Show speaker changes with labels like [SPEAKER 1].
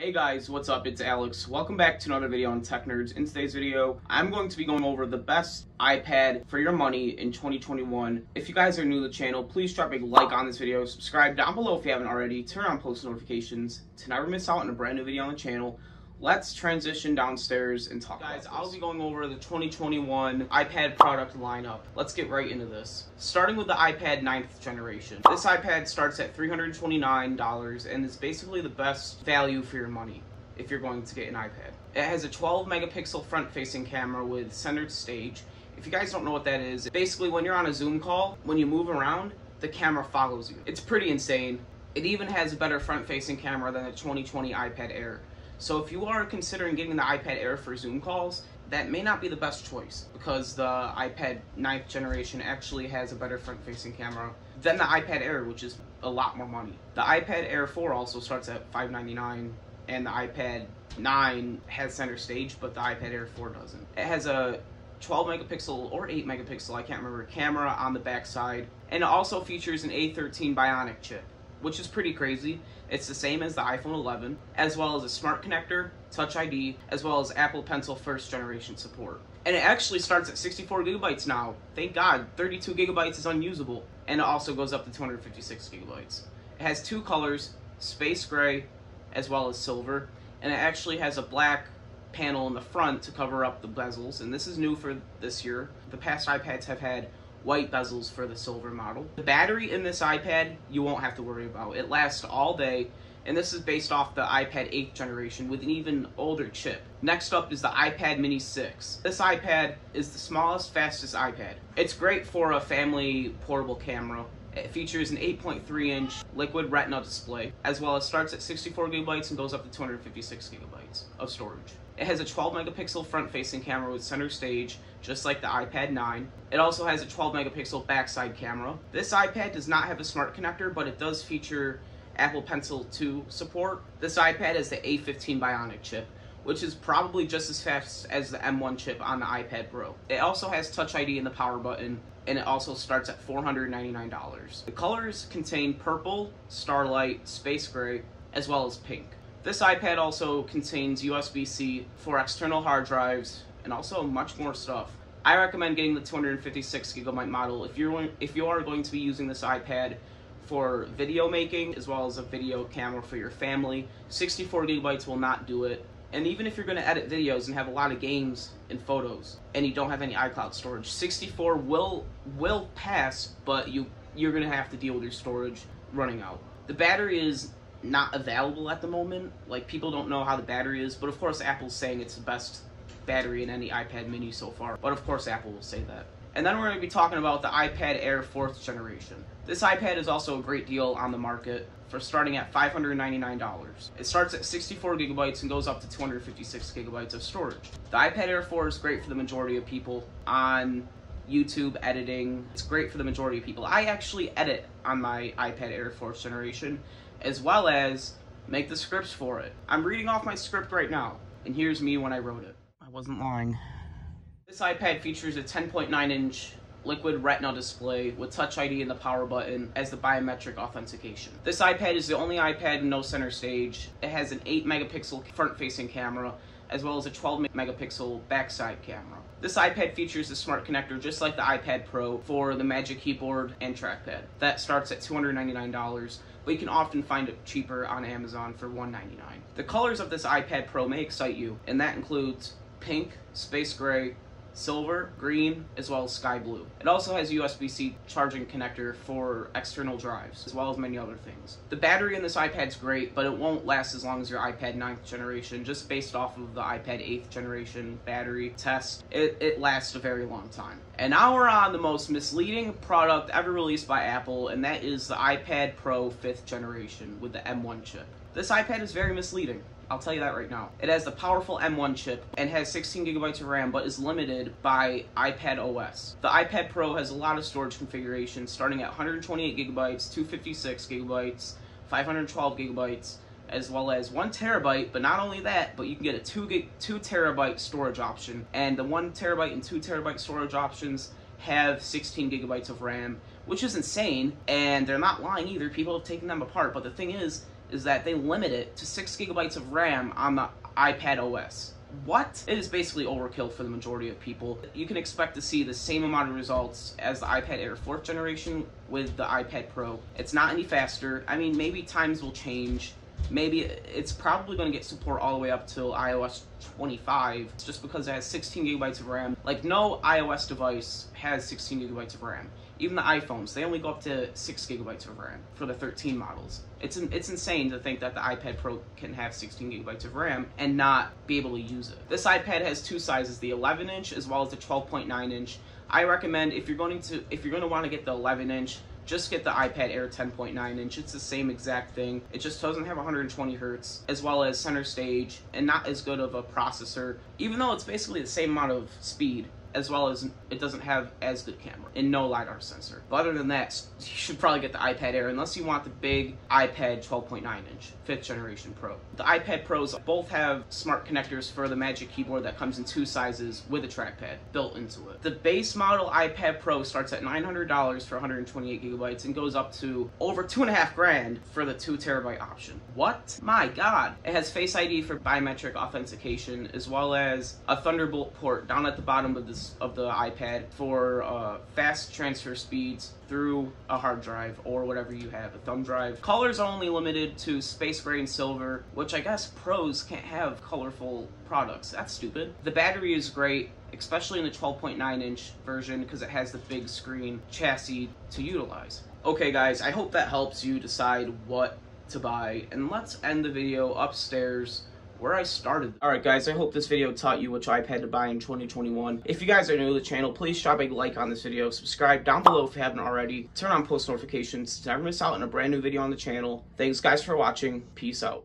[SPEAKER 1] Hey guys, what's up? It's Alex. Welcome back to another video on Tech Nerds. In today's video, I'm going to be going over the best iPad for your money in 2021. If you guys are new to the channel, please drop a like on this video, subscribe down below if you haven't already, turn on post notifications to never miss out on a brand new video on the channel. Let's transition downstairs and talk about this. I'll be going over the 2021 iPad product lineup. Let's get right into this. Starting with the iPad 9th generation. This iPad starts at $329 and is basically the best value for your money if you're going to get an iPad. It has a 12 megapixel front-facing camera with centered stage. If you guys don't know what that is, basically when you're on a Zoom call, when you move around, the camera follows you. It's pretty insane. It even has a better front-facing camera than the 2020 iPad Air. So if you are considering getting the iPad Air for Zoom calls, that may not be the best choice because the iPad 9th generation actually has a better front-facing camera than the iPad Air, which is a lot more money. The iPad Air 4 also starts at $599, and the iPad 9 has center stage, but the iPad Air 4 doesn't. It has a 12 megapixel or 8 megapixel, I can't remember, camera on the back side, and it also features an A13 Bionic chip, which is pretty crazy. It's the same as the iPhone 11, as well as a smart connector, Touch ID, as well as Apple Pencil first generation support. And it actually starts at 64 gigabytes now. Thank God, 32 gigabytes is unusable. And it also goes up to 256 gigabytes. It has two colors, space gray, as well as silver. And it actually has a black panel in the front to cover up the bezels. And this is new for this year. The past iPads have had white bezels for the silver model. The battery in this iPad, you won't have to worry about. It lasts all day, and this is based off the iPad 8th generation with an even older chip. Next up is the iPad Mini 6. This iPad is the smallest, fastest iPad. It's great for a family portable camera. It features an 8.3-inch liquid retina display, as well as starts at 64 gigabytes and goes up to 256 gigabytes of storage. It has a 12 megapixel front-facing camera with center stage, just like the iPad 9. It also has a 12 megapixel backside camera. This iPad does not have a smart connector, but it does feature Apple Pencil 2 support. This iPad has the A15 Bionic chip, which is probably just as fast as the M1 chip on the iPad Pro. It also has Touch ID in the power button, and it also starts at $499. The colors contain purple, starlight, space gray, as well as pink. This iPad also contains USB-C for external hard drives and also much more stuff. I recommend getting the 256 gigabyte model if you are going to be using this iPad for video making as well as a video camera for your family. 64 gigabytes will not do it. And even if you're going to edit videos and have a lot of games and photos and you don't have any iCloud storage, 64 will pass, but you're going to have to deal with your storage running out. The battery is not available at the moment. Like, people don't know how the battery is, but of course Apple's saying it's the best battery in any iPad mini so far. But of course Apple will say that. And then we're going to be talking about the iPad Air 4th generation. This iPad is also a great deal on the market for starting at $599. It starts at 64 gigabytes and goes up to 256 gigabytes of storage. The iPad Air 4 is great for the majority of people on YouTube editing. It's great for the majority of people. I actually edit on my iPad Air 4th generation, as well as make the scripts for it. I'm reading off my script right now, and here's me when I wrote it. I wasn't lying. This iPad features a 10.9-inch liquid retina display with Touch ID in the power button as the biometric authentication. This iPad is the only iPad with no center stage. It has an 8 megapixel front-facing camera, as well as a 12 megapixel backside camera. This iPad features a smart connector just like the iPad Pro for the Magic Keyboard and trackpad. That starts at $299, but you can often find it cheaper on Amazon for $199. The colors of this iPad Pro may excite you, and that includes pink, space gray, silver, green, as well as sky blue. It also has USB-C charging connector for external drives, as well as many other things. The battery in this iPad's great, but it won't last as long as your iPad 9th generation, just based off of the iPad 8th generation battery test. It lasts a very long time. And now we're on the most misleading product ever released by Apple, and that is the iPad Pro 5th generation with the M1 chip. This iPad is very misleading. I'll tell you that right now. It has the powerful M1 chip and has 16 gigabytes of RAM, but is limited by iPad OS. The iPad Pro has a lot of storage configurations, starting at 128 gigabytes, 256 gigabytes, 512 gigabytes, as well as 1 terabyte, but not only that, but you can get a 2 terabyte storage option, and the 1 terabyte and 2 terabyte storage options have 16 gigabytes of RAM, which is insane, and they're not lying either. People have taken them apart, but the thing is is that they limit it to 6 gigabytes of RAM on the iPad OS. What? It is basically overkill for the majority of people. You can expect to see the same amount of results as the iPad Air 4th generation with the iPad Pro. It's not any faster. I mean, maybe times will change. Maybe it's probably going to get support all the way up till iOS 25, just because it has 16 gigabytes of RAM. Like, no iOS device has 16 gigabytes of RAM. Even the iPhones, they only go up to 6 gigabytes of RAM for the 13 models. It's insane to think that the iPad Pro can have 16 gigabytes of RAM and not be able to use it. This iPad has two sizes, the 11-inch as well as the 12.9-inch. I recommend if you're going to want to get the 11-inch, just get the iPad Air 10.9-inch. It's the same exact thing. It just doesn't have 120 hertz, as well as center stage, and not as good of a processor, even though it's basically the same amount of speed, as well as it doesn't have as good camera and no LiDAR sensor. But other than that, you should probably get the iPad Air unless you want the big iPad 12.9-inch 5th generation Pro. The iPad Pros both have smart connectors for the Magic Keyboard that comes in two sizes with a trackpad built into it. The base model iPad Pro starts at $900 for 128 gigabytes and goes up to over $2,500 for the 2 terabyte option. What? My God! It has Face ID for biometric authentication, as well as a Thunderbolt port down at the bottom of the iPad for fast transfer speeds through a hard drive or whatever you have, a thumb drive. Colors are only limited to space gray and silver, which I guess pros can't have colorful products. That's stupid. The battery is great, especially in the 12.9-inch version, because it has the big screen chassis to utilize. Okay guys, I hope that helps you decide what to buy, and let's end the video upstairs where I started. Alright guys, I hope this video taught you which iPad to buy in 2021. If you guys are new to the channel, please drop a like on this video, subscribe down below if you haven't already, turn on post notifications to never miss out on a brand new video on the channel. Thanks guys for watching, peace out.